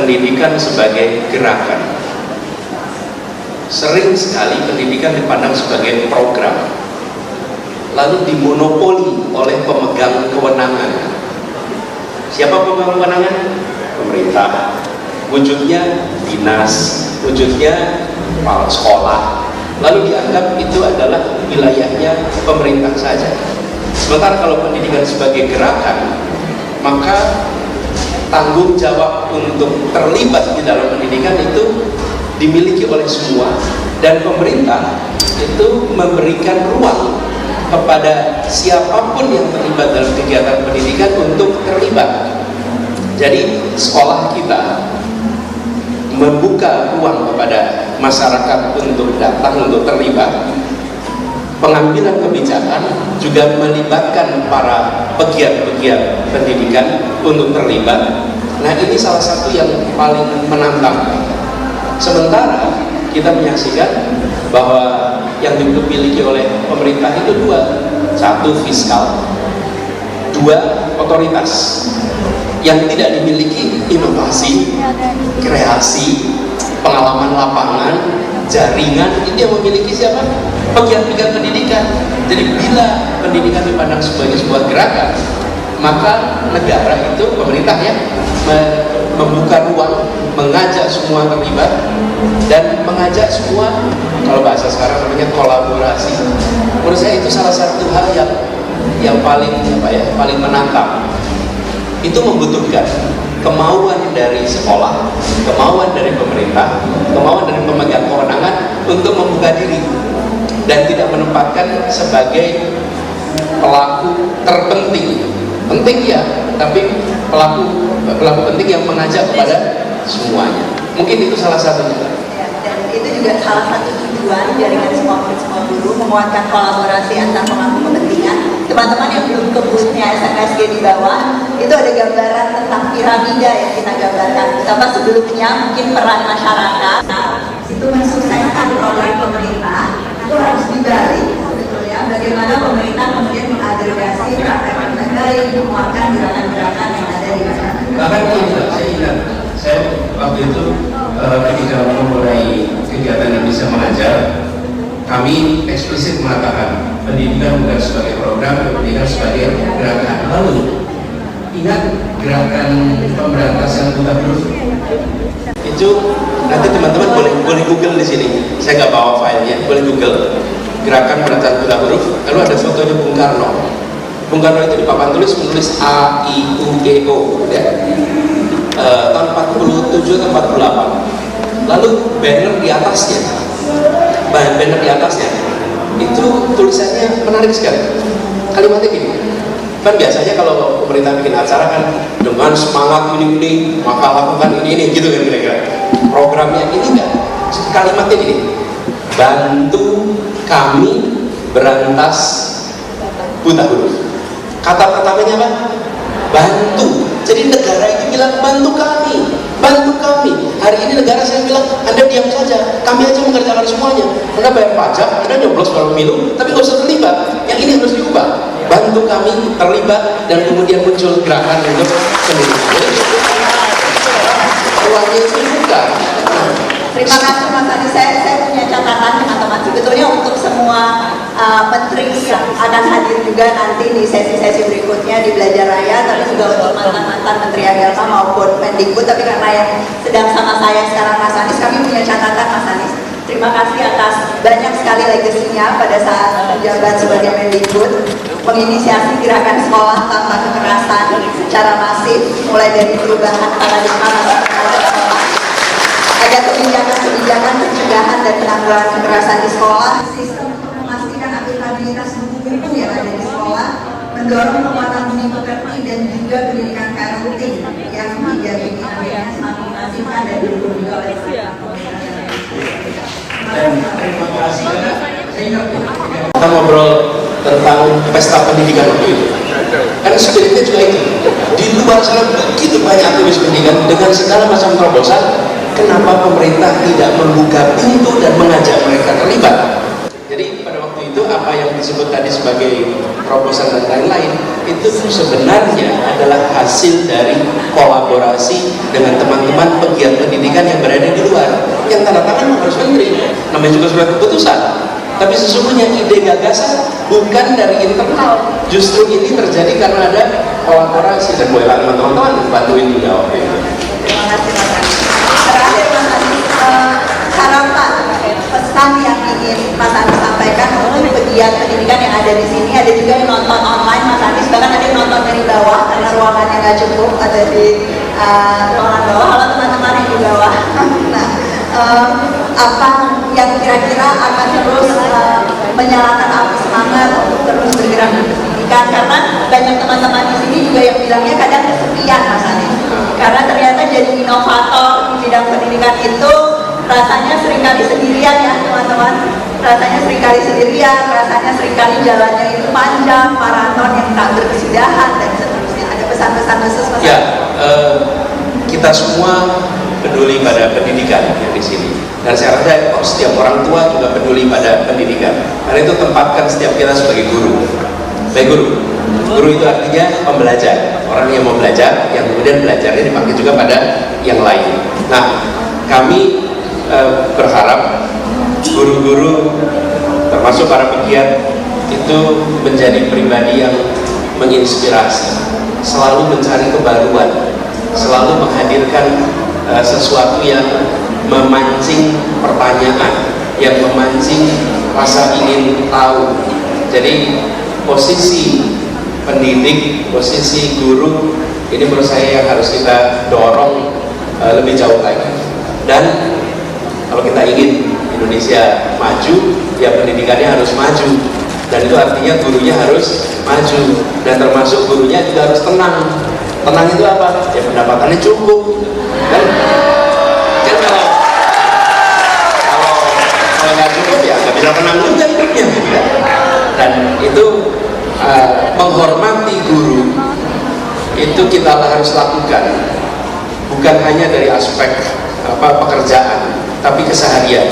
pendidikan sebagai gerakan. Sering sekali pendidikan dipandang sebagai program, lalu dimonopoli oleh pemegang kewenangan. Siapa pemegang kewenangan? Pemerintah. Wujudnya dinas, wujudnya kepala sekolah, lalu dianggap itu adalah wilayahnya pemerintah saja. Sementara kalau pendidikan sebagai gerakan, maka tanggung jawab untuk terlibat di dalam pendidikan itu dimiliki oleh semua, dan pemerintah itu memberikan ruang kepada siapapun yang terlibat dalam kegiatan pendidikan untuk terlibat. Jadi sekolah kita membuka ruang kepada masyarakat untuk datang, untuk terlibat. Pengambilan kebijakan juga melibatkan para pegiat-pegiat pendidikan untuk terlibat. Nah, ini salah satu yang paling menantang. Sementara kita menyaksikan bahwa yang dimiliki oleh pemerintah itu dua: satu fiskal, dua otoritas. Yang tidak dimiliki inovasi, kreasi, pengalaman lapangan, jaringan. Itu yang memiliki siapa? Pegiat-pegiat pendidikan. Jadi bila pendidikan dipandang sebagai sebuah gerakan, maka negara itu, pemerintah ya, membuka ruang, mengajak semua terlibat, dan mengajak semua, kalau bahasa sekarang namanya kolaborasi. Menurut saya itu salah satu hal yang paling paling menantang. Itu membutuhkan kemauan dari sekolah, kemauan dari pemerintah, kemauan dari pemegang kewenangan untuk membuka diri dan tidak menempatkan sebagai pelaku terpenting. Penting ya, tapi pelaku penting yang mengajak kepada semuanya. Mungkin itu salah satunya. Dan itu juga salah satu tujuan jaringan semua guru, menguatkan kolaborasi antar pemangku kepentingan. Teman-teman yang belum ke booth-nya SMSG di bawah, itu ada gambaran tentang piramida yang kita gambarkan. Betapa sebelumnya mungkin peran masyarakat itu mensukseskan program pemerintah, itu harus dibalik sebetulnya bagaimana pemerintah kemudian mengagregasi praktek yang baik, menguatkan gerakan-gerakan yang ada di masyarakat. Bahkan saya ingat, saya waktu itu ketika memulai kegiatan yang bisa mengajar, kami eksplisit mengatakan pendidikan bukan sebagai program, pendidikan sebagai gerakan. Lalu ingat gerakan pemberantasan buta huruf? Itu nanti teman-teman boleh Google di sini. Saya nggak bawa filenya, boleh Google gerakan pemberantasan buta huruf. Lalu ada fotonya Bung Karno. Bung Karno itu di papan tulis menulis A I U E O, ya. Tahun 47 atau 48. Lalu banner di atasnya, itu tulisannya menarik sekali. Kalimatnya gini, kan biasanya kalau pemerintah bikin acara kan dengan semangat ini maka lakukan ini gitu kan kira-kira. Programnya ini enggak, kalimatnya gini: bantu kami berantas buta huruf. Kata pertamanya apa? Bantu. Jadi negara ini bilang bantu kami, bantu kami. Hari ini negara saya bilang Anda diam saja, kami aja mengerjakan semuanya. Anda bayar pajak, Anda nyoblos kalau pemilu, tapi nggak usah terlibat. Yang ini harus diubah. Bantu kami terlibat dan kemudian muncul gerakan untuk pendidikan. Ruangnya itu dibuka. Terima kasih Mas Adi. Saya punya catatan teman-teman. Sebetulnya untuk semua menteri yang akan hadir juga nanti di sesi-sesi berikutnya di Belajar Raya, tapi juga untuk mantan-mantan Menteri Agama maupun Mendikbud. Tapi karena yang sedang sama saya sekarang Mas Anies, kami punya catatan Mas Anies. Terima kasih atas banyak sekali legasinya pada saat menjabat sebagai Mendikbud, menginisiasi gerakan sekolah tanpa kekerasan secara masif, mulai dari perubahan paradigma ada kebijakan pencegahan dan penanggulangan kekerasan di sekolah, sistem untuk memastikan akuntabilitas buku-buku yang ada di sekolah, mendorong penguatan budi pekerti dan juga pendidikan parenting yang menjadi semakin masifkan dan didukung juga oleh Terima kasih karena saya ingat kita ngobrol tentang pesta pendidikan waktu itu. Kan spiritnya juga itu. Di luar sana begitu banyak aktivis pendidikan dengan segala macam terobosan. Kenapa pemerintah tidak membuka pintu dan mengajak mereka terlibat? Jadi pada waktu itu itu apa yang disebut tadi sebagai terobosan dan lain-lain, itu sebenarnya adalah hasil dari kolaborasi dengan teman-teman pegiat pendidikan yang berada di luar, yang tanda tangan harus menteri, namanya juga surat keputusan. Tapi sesungguhnya ide gagasan bukan dari internal, justru ini terjadi karena ada kolaborasi, dan boleh teman-teman bantuin juga waktu itu. Terima kasih Mas Anies. Terakhir Mas Anies, harapan, pesan yang ingin Mas Anies sampaikan untuk pegiat pendidikan yang ada di sini. Ada juga yang nonton online Mas Anies, bahkan ada yang nonton dari bawah karena ruangannya nggak cukup, ada di ruangan bawah. Halo teman-teman yang di bawah. Nah, apa yang kira-kira akan terus menyalakan api semangat untuk terus bergerak di pendidikan, karena banyak teman-teman di sini juga yang bilangnya kadang kesepian Mas Anies, karena ternyata jadi inovator di bidang pendidikan itu rasanya seringkali sendirian ya teman-teman, rasanya seringkali sendirian, rasanya seringkali jalannya itu panjang, maraton yang tak berkesudahan dan seterusnya. Ada pesan-pesan khusus Mas Ya, Anies? kita semua peduli pada pendidikan yang di sini, dan saya rasa setiap orang tua juga peduli pada pendidikan. Karena itu tempatkan setiap kita sebagai guru. Baik guru. Guru itu artinya pembelajar, orang yang mau belajar, yang kemudian belajarnya dipakai juga pada yang lain. Nah, kami berharap guru-guru termasuk para pegiat itu menjadi pribadi yang menginspirasi, selalu mencari kebaruan, selalu menghadirkan sesuatu yang memancing pertanyaan, yang memancing rasa ingin tahu. Jadi posisi pendidik, posisi guru ini menurut saya yang harus kita dorong lebih jauh lagi. Dan kalau kita ingin Indonesia maju, ya pendidikannya harus maju, dan itu artinya gurunya harus maju, dan termasuk gurunya juga harus tenang. Tenang itu apa? Ya pendapatannya cukup. Kan kalau nggak cukup ya nggak bisa tenang juga hidupnya, gitu kan? Dan itu menghormati guru itu kita harus lakukan, bukan hanya dari aspek pekerjaan, tapi keseharian.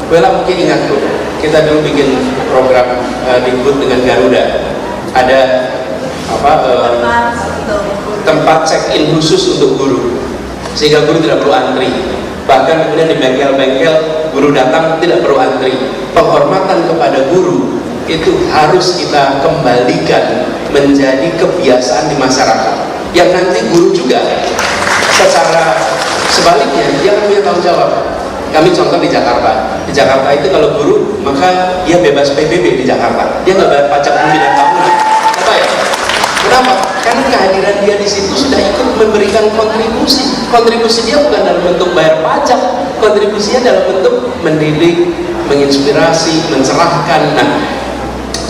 Bella mungkin ingat tuh, kita dulu bikin program Dikbud dengan Garuda, ada tempat check-in khusus untuk guru, sehingga guru tidak perlu antri. Bahkan kemudian di bengkel-bengkel guru datang tidak perlu antri. Penghormatan kepada guru itu harus kita kembalikan menjadi kebiasaan di masyarakat, yang nanti guru juga secara sebaliknya dia akan punya tanggung jawab. Kami contoh di Jakarta. Di Jakarta itu kalau guru maka dia bebas PBB di Jakarta. Dia nggak bayar pajak bumi dan bangunan. Apa ya? Kenapa? Karena kehadiran dia di situ sudah ikut memberikan kontribusi. Kontribusi dia bukan dalam bentuk bayar pajak, kontribusinya dalam bentuk mendidik, menginspirasi, mencerahkan. Nah,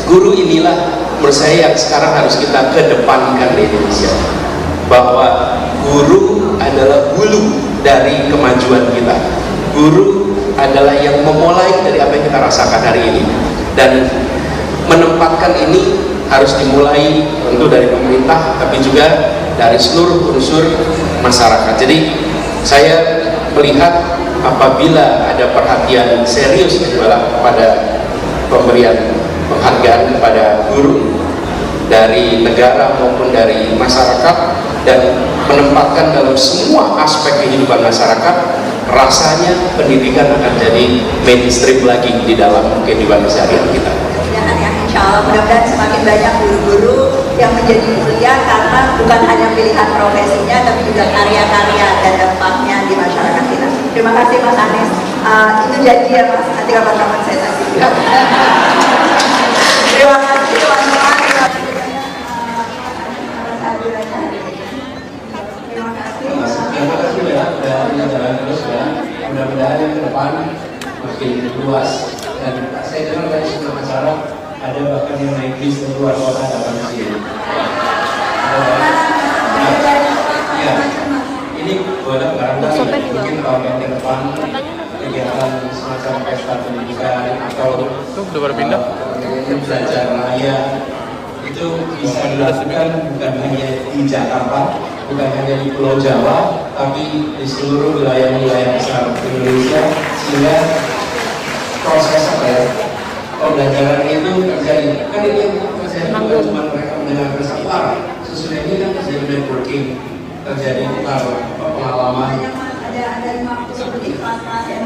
guru inilah menurut saya yang sekarang harus kita kedepankan di Indonesia, bahwa guru adalah hulu dari kemajuan kita. Guru adalah yang memulai dari apa yang kita rasakan hari ini, dan menempatkan ini harus dimulai tentu dari pemerintah, tapi juga dari seluruh unsur masyarakat. Jadi saya melihat apabila ada perhatian serius pada pemberian penghargaan kepada guru dari negara maupun dari masyarakat, dan menempatkan dalam semua aspek kehidupan masyarakat, rasanya pendidikan akan jadi mainstream lagi di dalam kehidupan sehari-hari kita. Insya Allah mudah-mudahan semakin banyak guru-guru yang menjadi mulia karena bukan hanya pilihan profesinya, tapi juga karya-karya dan dampaknya di masyarakat kita. Terima kasih Mas Anies. Itu janji ya Mas, nanti kapan-kapan saya tagih. Terima kasih teman-teman. Terima kasih. Terima kasih ya, dan jalan terus ya. Mudah-mudahan yang ke depan makin luas. Dan saya dengar tadi sebelum acara ada bahkan yang naik bis ke luar kota datang ke sini. Ya, ini boleh barangkali mungkin tahun yang ke depan kegiatan semacam pesta pendidikan atau belajar raya itu bisa dilakukan bukan hanya di Jakarta, bukan hanya di Pulau Jawa, tapi di seluruh wilayah-wilayah besar Indonesia, sehingga proses pembelajaran itu terjadi. Kan ini saya bukan cuma mereka mendengarkan suara, sesudah ini kan terjadi networking, terjadi pengalaman. Ada 50 menit kelas-kelas yang